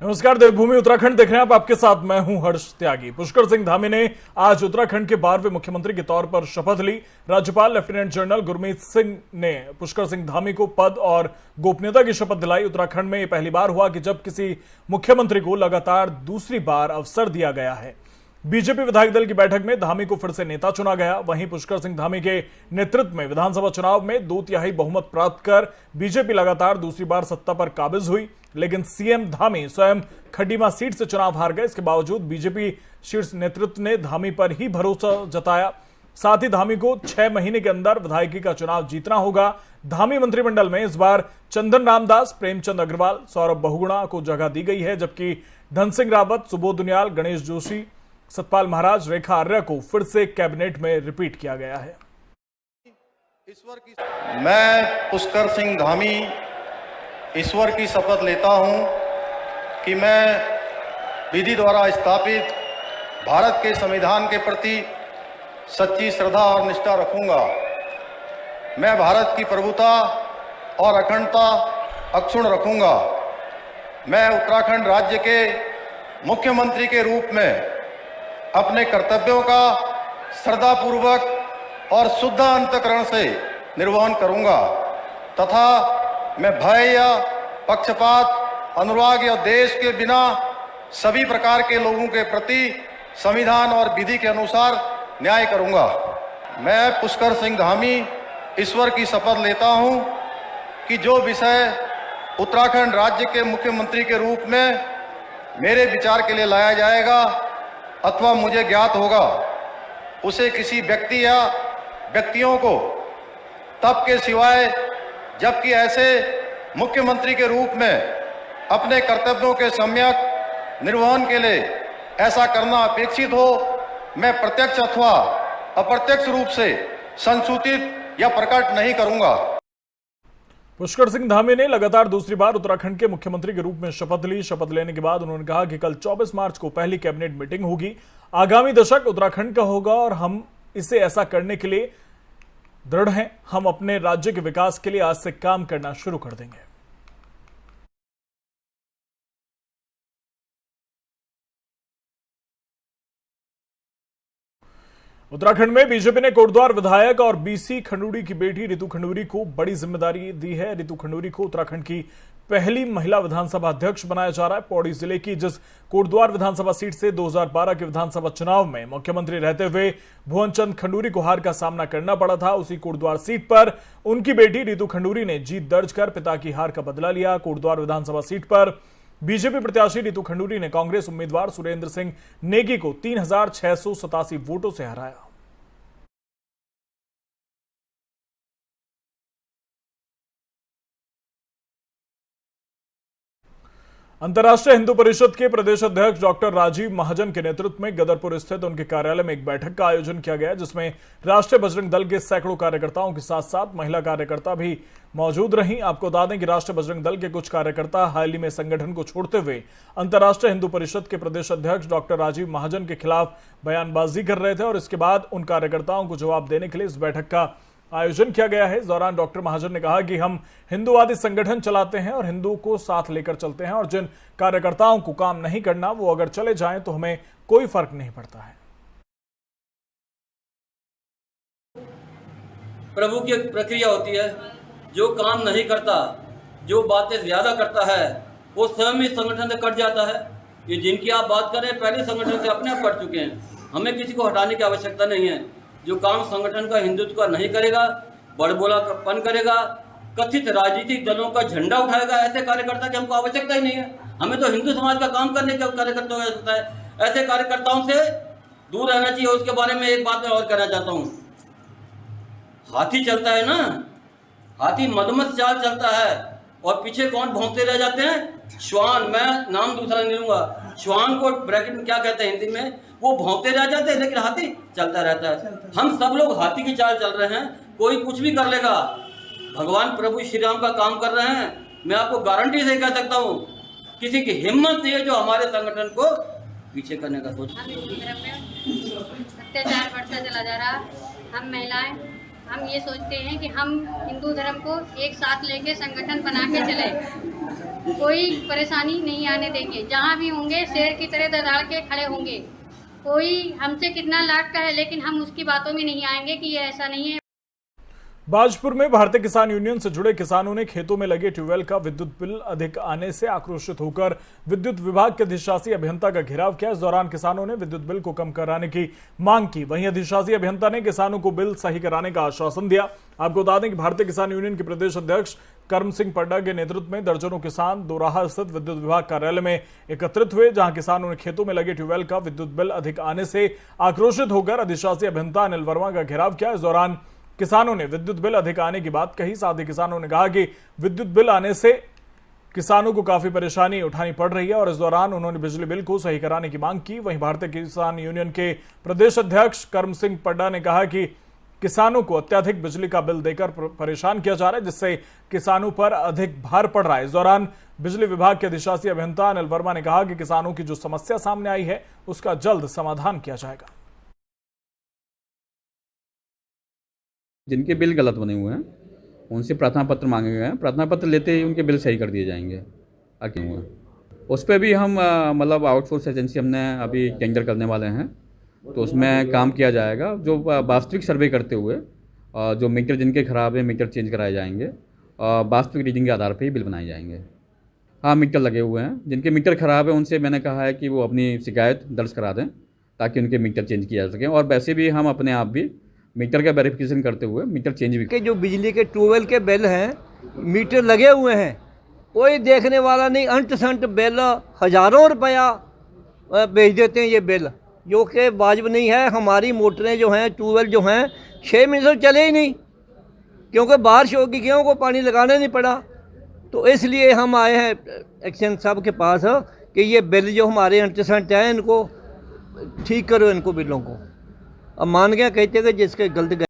नमस्कार, देवभूमि उत्तराखंड देख रहे हैं आप। आपके साथ मैं हूं हर्ष त्यागी। पुष्कर सिंह धामी ने आज उत्तराखंड के 12वें मुख्यमंत्री के तौर पर शपथ ली। राज्यपाल लेफ्टिनेंट जनरल गुरमीत सिंह ने पुष्कर सिंह धामी को पद और गोपनीयता की शपथ दिलाई। उत्तराखंड में यह पहली बार हुआ कि जब किसी मुख्यमंत्री को लगातार दूसरी बार अवसर दिया गया है। बीजेपी विधायक दल की बैठक में धामी को फिर से नेता चुना गया। वहीं पुष्कर सिंह धामी के नेतृत्व में विधानसभा चुनाव में 2/3 बहुमत प्राप्त कर बीजेपी लगातार दूसरी बार सत्ता पर काबिज हुई। लेकिन सीएम धामी स्वयं खटीमा सीट से चुनाव हार गए। इसके बावजूद बीजेपी शीर्ष नेतृत्व ने धामी पर ही भरोसा जताया। साथ ही धामी को 6 महीने के अंदर विधायकी का चुनाव जीतना होगा। धामी मंत्रिमंडल में इस बार चंदन रामदास, प्रेमचंद अग्रवाल, सौरभ बहुगुणा को जगह दी गई है, जबकि धन सिंह रावत, सुबोध दुनियाल, गणेश जोशी, सतपाल महाराज, रेखा आर्या को फिर से कैबिनेट में रिपीट किया गया है। मैं पुष्कर सिंह धामी ईश्वर की शपथ लेता हूं कि मैं विधि द्वारा स्थापित भारत के संविधान के प्रति सच्ची श्रद्धा और निष्ठा रखूंगा। मैं भारत की प्रभुता और अखंडता अक्षुण्ण रखूंगा। मैं उत्तराखंड राज्य के मुख्यमंत्री के रूप में अपने कर्तव्यों का श्रद्धापूर्वक और शुद्ध अंतःकरण से निर्वहन करूंगा तथा मैं भय या पक्षपात, अनुराग या देश के बिना सभी प्रकार के लोगों के प्रति संविधान और विधि के अनुसार न्याय करूंगा। मैं पुष्कर सिंह धामी ईश्वर की शपथ लेता हूं कि जो विषय उत्तराखंड राज्य के मुख्यमंत्री के रूप में मेरे विचार के लिए लाया जाएगा अथवा मुझे ज्ञात होगा, उसे किसी व्यक्ति या व्यक्तियों को तब के सिवाय जबकि ऐसे मुख्यमंत्री के रूप में अपने कर्तव्यों के सम्यक निर्वहन के लिए ऐसा करना अपेक्षित हो, मैं प्रत्यक्ष अथवा अप्रत्यक्ष रूप से संसूचित या प्रकट नहीं करूंगा। पुष्कर सिंह धामी ने लगातार दूसरी बार उत्तराखंड के मुख्यमंत्री के रूप में शपथ ली। शपथ लेने के बाद उन्होंने कहा कि कल 24 मार्च को पहली कैबिनेट मीटिंग होगी। आगामी दशक उत्तराखंड का होगा और हम इसे ऐसा करने के लिए दृढ़ हैं। हम अपने राज्य के विकास के लिए आज से काम करना शुरू कर देंगे। उत्तराखंड में बीजेपी ने कोटद्वार विधायक और बीसी खंडूरी की बेटी रितु खंडूरी को बड़ी जिम्मेदारी दी है। रितु खंडूरी को उत्तराखंड की पहली महिला विधानसभा अध्यक्ष बनाया जा रहा है। पौड़ी जिले की जिस कोटद्वार विधानसभा सीट से 2012 के विधानसभा चुनाव में मुख्यमंत्री रहते हुए भुवनचंद खंडूरी को हार का सामना करना पड़ा था, उसी कोटद्वार सीट पर उनकी बेटी रितु खंडूरी ने जीत दर्ज कर पिता की हार का बदला लिया। कोटद्वार विधानसभा सीट पर बीजेपी प्रत्याशी रितु खंडूरी ने कांग्रेस उम्मीदवार सुरेंद्र सिंह नेगी को 3687 वोटों से हराया। अंतर्राष्ट्रीय हिंदू परिषद के प्रदेश अध्यक्ष डॉक्टर राजीव महाजन के नेतृत्व में गदरपुर स्थित उनके कार्यालय में एक बैठक का आयोजन किया गया, जिसमें राष्ट्रीय बजरंग दल के सैकड़ों कार्यकर्ताओं के साथ साथ महिला कार्यकर्ता भी मौजूद रहीं। आपको बता दें कि राष्ट्रीय बजरंग दल के कुछ कार्यकर्ता हाल ही में संगठन को छोड़ते हुए अंतर्राष्ट्रीय हिंदू परिषद के प्रदेश अध्यक्ष डॉक्टर राजीव महाजन के खिलाफ बयानबाजी कर रहे थे और इसके बाद उन कार्यकर्ताओं को जवाब देने के लिए इस बैठक का आयोजन किया गया है। इस दौरान डॉक्टर महाजन ने कहा कि हम हिंदूवादी संगठन चलाते हैं और हिंदुओं को साथ लेकर चलते हैं और जिन कार्यकर्ताओं को काम नहीं करना वो अगर चले जाएं तो हमें कोई फर्क नहीं पड़ता है। प्रभु की एक प्रक्रिया होती है, जो काम नहीं करता, जो बातें ज्यादा करता है, वो स्वयं ही संगठन से कट जाता है। ये जिनकी आप बात कर रहे हैं पहले संगठन से अपने आप कट चुके हैं। हमें किसी को हटाने की आवश्यकता नहीं है। जो काम संगठन का हिंदुत्व का नहीं करेगा, बड़बोलापन करेगा, कथित राजनीतिक दलों का झंडा उठाएगा, ऐसे कार्यकर्ता की हमको आवश्यकता ही नहीं है। हमें तो हिंदू समाज का काम करने के कार्यकर्ताओं की आवश्यकता है। ऐसे कार्यकर्ताओं से दूर रहना चाहिए। उसके बारे में एक बात मैं और कहना चाहता हूँ। हाथी चलता है ना, हाथी मदमस्त चाल चलता है और पीछे कौन भौंकते रह जाते हैं? श्वान। मैं नाम दूसरा नहीं लूंगा। श्वान को ब्रैकेट में क्या कहते हैं हिंदी में? वो भौंकते रह जाते हैं लेकिन हाथी चलता रहता है। हम सब लोग हाथी की चाल चल रहे हैं। कोई कुछ भी कर लेगा। भगवान प्रभु श्री राम का काम कर रहे हैं। मैं आपको गारंटी से कह सकता हूँ, किसी की हिम्मत नहीं है जो हमारे संगठन को पीछे करने का सोच। अत्याचार बढ़ता चला जा रहा। हम महिलाएं हम ये सोचते हैं कि हम हिंदू धर्म को एक साथ लेके संगठन बना के चले। कोई परेशानी नहीं आने देंगे। जहाँ भी होंगे शेर की तरह दराड़ के खड़े होंगे। कोई हमसे कितना लाख का है, लेकिन हम उसकी बातों में नहीं आएंगे कि ये ऐसा नहीं है। बाजपुर में भारतीय किसान यूनियन से जुड़े किसानों ने खेतों में लगे ट्यूबवेल का विद्युत बिल अधिक आने से आक्रोशित होकर विद्युत विभाग के अधिशासी अभियंता का घेराव किया। इस दौरान किसानों ने विद्युत बिल को कम कराने की मांग की। वहीं अधिशासी अभियंता ने किसानों को बिल सही कराने का आश्वासन दिया। आपको बता दें कि भारतीय किसान यूनियन के प्रदेश अध्यक्ष कर्म सिंह पड्डा के नेतृत्व में दर्जनों किसान दोराहा स्थित विद्युत विभाग कार्यालय में एकत्रित हुए, जहां किसानों ने खेतों में लगे ट्यूबवेल का विद्युत बिल अधिक आने से आक्रोशित होकर अधिशासी अभियंता अनिल वर्मा का घेराव किया। इस दौरान किसानों ने विद्युत बिल अधिक आने की बात कही। साथ ही किसानों ने कहा कि विद्युत बिल आने से किसानों को काफी परेशानी उठानी पड़ रही है और इस दौरान उन्होंने बिजली बिल को सही कराने की मांग की। वहीं भारतीय किसान यूनियन के प्रदेश अध्यक्ष कर्म सिंह पड्डा ने कहा कि किसानों को अत्यधिक बिजली का बिल देकर परेशान किया जा रहा है, जिससे किसानों पर अधिक भार पड़ रहा है। इस दौरान बिजली विभाग के अधिशासी अभियंता अनिल वर्मा ने कहा कि किसानों की जो समस्या सामने आई है उसका जल्द समाधान किया जाएगा। जिनके बिल गलत बने हुए हैं उनसे प्रार्थना पत्र मांगे गए हैं। प्रार्थना पत्र लेते ही उनके बिल सही कर दिए जाएंगे। आगे हुआ उस पर भी हम मतलब आउटसोर्स एजेंसी हमने अभी टेंडर करने वाले हैं, तो उसमें काम किया जाएगा। जो वास्तविक सर्वे करते हुए जो मीटर जिनके ख़राब है मीटर चेंज कराए जाएंगे और वास्तविक रीडिंग के आधार पर ही बिल बनाए जाएंगे। हाँ, मीटर लगे हुए हैं। जिनके मीटर ख़राब है उनसे मैंने कहा है कि वो अपनी शिकायत दर्ज करा दें ताकि उनके मीटर चेंज किया जा सकें। और वैसे भी हम अपने आप भी मीटर का वेरिफिकेशन करते हुए मीटर चेंज भी के जो बिजली के ट्यूबवेल के बिल हैं, मीटर लगे हुए हैं, कोई देखने वाला नहीं। अंट संट बिल हज़ारों रुपया भेज देते हैं ये बिल, जो कि वाजिब नहीं है। हमारी मोटरें जो हैं, ट्यूबवेल जो हैं, 6 महीने से चले ही नहीं, क्योंकि बारिश होगी, गेहूँ को पानी लगाना नहीं पड़ा। तो इसलिए हम आए हैं एक्शन साहब के पास कि ये बिल जो हमारे अंट संट हैं इनको ठीक करो, इनको बिलों को। अब मान गया, कहते कि जिसके गलत।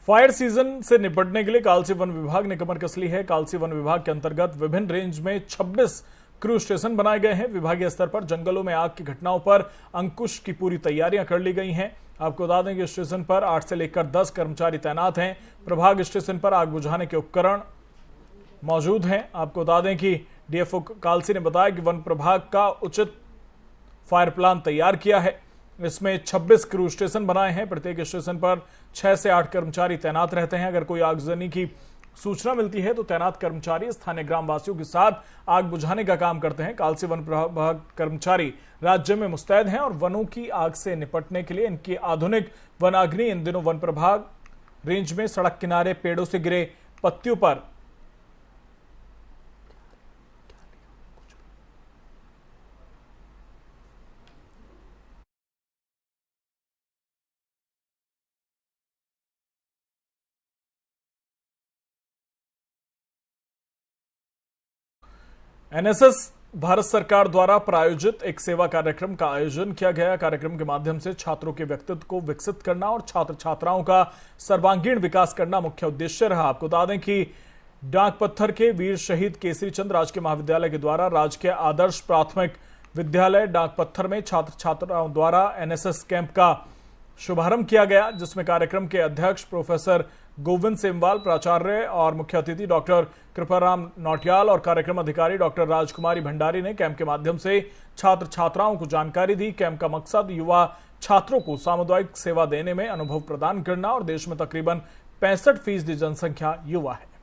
फायर सीजन से निपटने के लिए कालसी वन विभाग ने कमर कस ली है। कालसी वन विभाग के अंतर्गत विभिन्न रेंज में 26 क्रू स्टेशन बनाए गए हैं। विभागीय स्तर पर जंगलों में आग की घटनाओं पर अंकुश की पूरी तैयारियां कर ली गई हैं। आपको बता दें कि स्टेशन पर 8 से लेकर 10 कर्मचारी तैनात हैं। प्रभाग स्टेशन पर आग बुझाने के उपकरण मौजूद हैं। आपको बता दें कि डीएफओ कालसी ने बताया कि वन प्रभाग का उचित फायर प्लान तैयार किया है। इसमें 26 क्रू स्टेशन बनाए हैं। प्रत्येक स्टेशन पर 6 से 8 कर्मचारी तैनात रहते हैं। अगर कोई आगजनी की सूचना मिलती है तो तैनात कर्मचारी स्थानीय ग्रामवासियों के साथ आग बुझाने का काम करते हैं। कालसी वन प्रभाग कर्मचारी राज्य में मुस्तैद हैं और वनों की आग से निपटने के लिए इनकी आधुनिक वनाग्नि इन दिनों वन प्रभाग रेंज में सड़क किनारे पेड़ों से गिरे पत्तियों पर एनएसएस भारत सरकार द्वारा प्रायोजित एक सेवा कार्यक्रम का आयोजन किया गया। कार्यक्रम के माध्यम से छात्रों के व्यक्तित्व को विकसित करना और छात्र छात्राओं का सर्वांगीण विकास करना मुख्य उद्देश्य रहा। आपको बता दें कि डाक पत्थर के वीर शहीद केसरी चंद राजकीय महाविद्यालय के द्वारा राजकीय आदर्श प्राथमिक विद्यालय डाक पत्थर में छात्र छात्राओं द्वारा एनएसएस कैंप का शुभारंभ किया गया, जिसमें कार्यक्रम के अध्यक्ष प्रोफेसर गोविंद सेमवाल, प्राचार्य और मुख्य अतिथि डॉक्टर कृपाराम नौटियाल और कार्यक्रम अधिकारी डॉक्टर राजकुमारी भंडारी ने कैंप के माध्यम से छात्र छात्राओं को जानकारी दी। कैंप का मकसद युवा छात्रों को सामुदायिक सेवा देने में अनुभव प्रदान करना और देश में तकरीबन 65% जनसंख्या युवा है।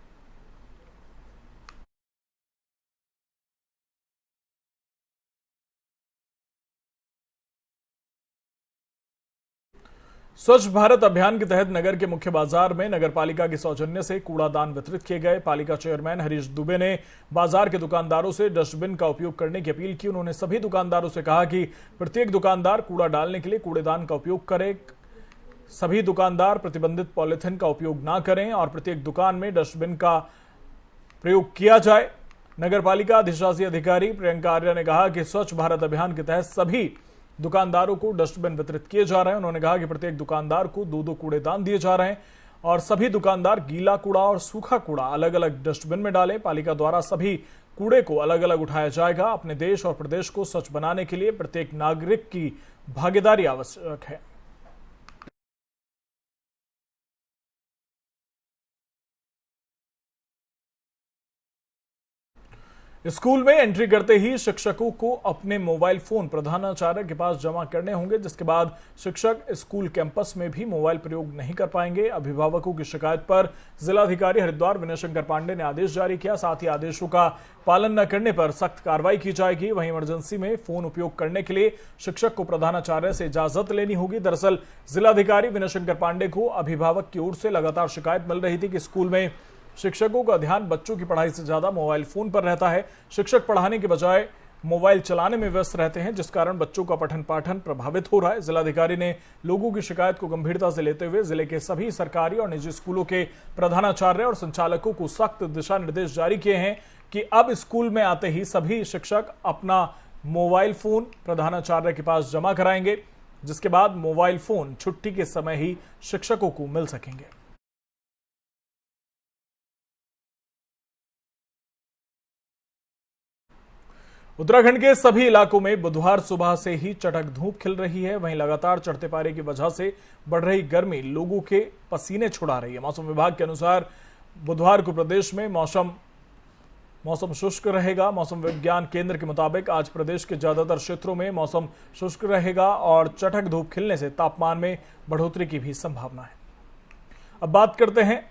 स्वच्छ भारत अभियान के तहत नगर के मुख्य बाजार में नगर पालिका के सौजन्य से कूड़ादान वितरित किए गए। पालिका चेयरमैन हरीश दुबे ने बाजार के दुकानदारों से डस्टबिन का उपयोग करने की अपील की। उन्होंने सभी दुकानदारों से कहा कि प्रत्येक दुकानदार कूड़ा डालने के लिए कूड़ेदान का उपयोग करे। सभी दुकानदार प्रतिबंधित पॉलिथीन का उपयोग ना करें और प्रत्येक दुकान में डस्टबिन का प्रयोग किया जाए। नगर पालिका अधिशासी अधिकारी प्रियंका आर्य ने कहा कि स्वच्छ भारत अभियान के तहत सभी दुकानदारों को डस्टबिन वितरित किए जा रहे हैं। उन्होंने कहा कि प्रत्येक दुकानदार को 2-2 कूड़ेदान दिए जा रहे हैं और सभी दुकानदार गीला कूड़ा और सूखा कूड़ा अलग अलग डस्टबिन में डालें। पालिका द्वारा सभी कूड़े को अलग अलग उठाया जाएगा। अपने देश और प्रदेश को स्वच्छ बनाने के लिए प्रत्येक नागरिक की भागीदारी आवश्यक है। स्कूल में एंट्री करते ही शिक्षकों को अपने मोबाइल फोन प्रधानाचार्य के पास जमा करने होंगे, जिसके बाद शिक्षक स्कूल कैंपस में भी मोबाइल प्रयोग नहीं कर पाएंगे। अभिभावकों की शिकायत पर जिलाधिकारी हरिद्वार विनय शंकर पांडे ने आदेश जारी किया। साथ ही आदेशों का पालन न करने पर सख्त कार्रवाई की जाएगी। वहीं इमरजेंसी में फोन उपयोग करने के लिए शिक्षक को प्रधानाचार्य से इजाजत लेनी होगी। दरअसल जिलाधिकारी विनय शंकर पांडे को अभिभावक की ओर से लगातार शिकायत मिल रही थी कि स्कूल में शिक्षकों का ध्यान बच्चों की पढ़ाई से ज्यादा मोबाइल फोन पर रहता है। शिक्षक पढ़ाने के बजाय मोबाइल चलाने में व्यस्त रहते हैं, जिस कारण बच्चों का पठन पाठन प्रभावित हो रहा है। जिलाधिकारी ने लोगों की शिकायत को गंभीरता से लेते हुए जिले के सभी सरकारी और निजी स्कूलों के प्रधानाचार्य और संचालकों को सख्त दिशा निर्देश जारी किए हैं कि अब स्कूल में आते ही सभी शिक्षक अपना मोबाइल फोन प्रधानाचार्य के पास जमा कराएंगे, जिसके बाद मोबाइल फोन छुट्टी के समय ही शिक्षकों को मिल सकेंगे। उत्तराखंड के सभी इलाकों में बुधवार सुबह से ही चटक धूप खिल रही है। वहीं लगातार चढ़ते पारे की वजह से बढ़ रही गर्मी लोगों के पसीने छुड़ा रही है। मौसम विभाग के अनुसार बुधवार को प्रदेश में मौसम शुष्क रहेगा। मौसम विज्ञान केंद्र के मुताबिक आज प्रदेश के ज्यादातर क्षेत्रों में मौसम शुष्क रहेगा और चटक धूप खिलने से तापमान में बढ़ोतरी की भी संभावना है। अब बात करते हैं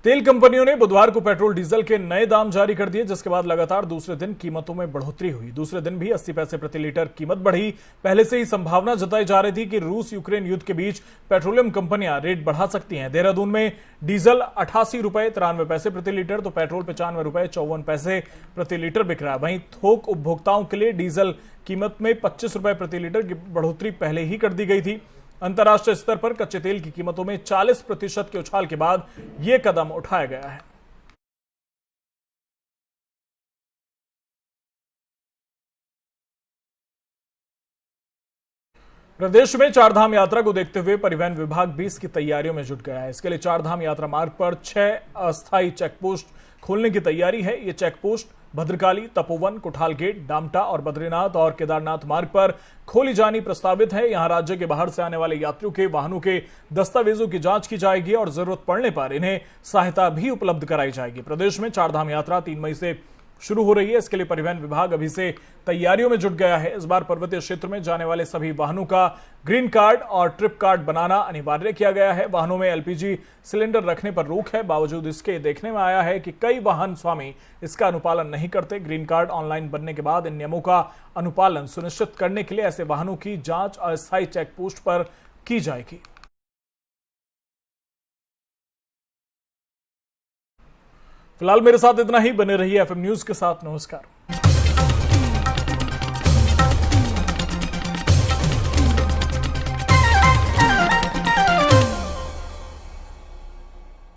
तेल कंपनियों ने बुधवार को पेट्रोल डीजल के नए दाम जारी कर दिए, जिसके बाद लगातार दूसरे दिन कीमतों में बढ़ोतरी हुई। दूसरे दिन भी 80 पैसे प्रति लीटर कीमत बढ़ी। पहले से ही संभावना जताई जा रही थी कि रूस यूक्रेन युद्ध के बीच पेट्रोलियम कंपनियां रेट बढ़ा सकती हैं। देहरादून में डीजल 88 रुपए 93 पैसे प्रति लीटर तो पेट्रोल 95 रुपए 54 पैसे प्रति लीटर बिक रहा है। वहीं थोक उपभोक्ताओं के लिए डीजल कीमत में 25 रुपए प्रति लीटर की बढ़ोतरी पहले ही कर दी गई थी। अंतर्राष्ट्रीय स्तर पर कच्चे तेल की कीमतों में 40% के उछाल के बाद यह कदम उठाया गया है। प्रदेश में चारधाम यात्रा को देखते हुए परिवहन विभाग भी इसकी तैयारियों में जुट गया है। इसके लिए चारधाम यात्रा मार्ग पर 6 अस्थायी चेकपोस्ट खोलने की तैयारी है। ये चेकपोस्ट भद्रकाली, तपोवन, कुठाल गेट, डामटा और बद्रीनाथ और केदारनाथ मार्ग पर खोली जानी प्रस्तावित है। यहां राज्य के बाहर से आने वाले यात्रियों के वाहनों के दस्तावेजों की जांच की जाएगी और जरूरत पड़ने पर इन्हें सहायता भी उपलब्ध कराई जाएगी। प्रदेश में चारधाम यात्रा 3 मई से शुरू हो रही है। इसके लिए परिवहन विभाग अभी से तैयारियों में जुट गया है। इस बार पर्वतीय क्षेत्र में जाने वाले सभी वाहनों का ग्रीन कार्ड और ट्रिप कार्ड बनाना अनिवार्य किया गया है। वाहनों में एलपीजी सिलेंडर रखने पर रोक है। बावजूद इसके देखने में आया है कि कई वाहन स्वामी इसका अनुपालन नहीं करते। ग्रीन कार्ड ऑनलाइन बनने के बाद इन नियमों का अनुपालन सुनिश्चित करने के लिए ऐसे वाहनों की जांच अस्थायी चेक पोस्ट पर की जाएगी। फिलहाल मेरे साथ इतना ही। बने रहिए एफएम न्यूज के साथ। नमस्कार।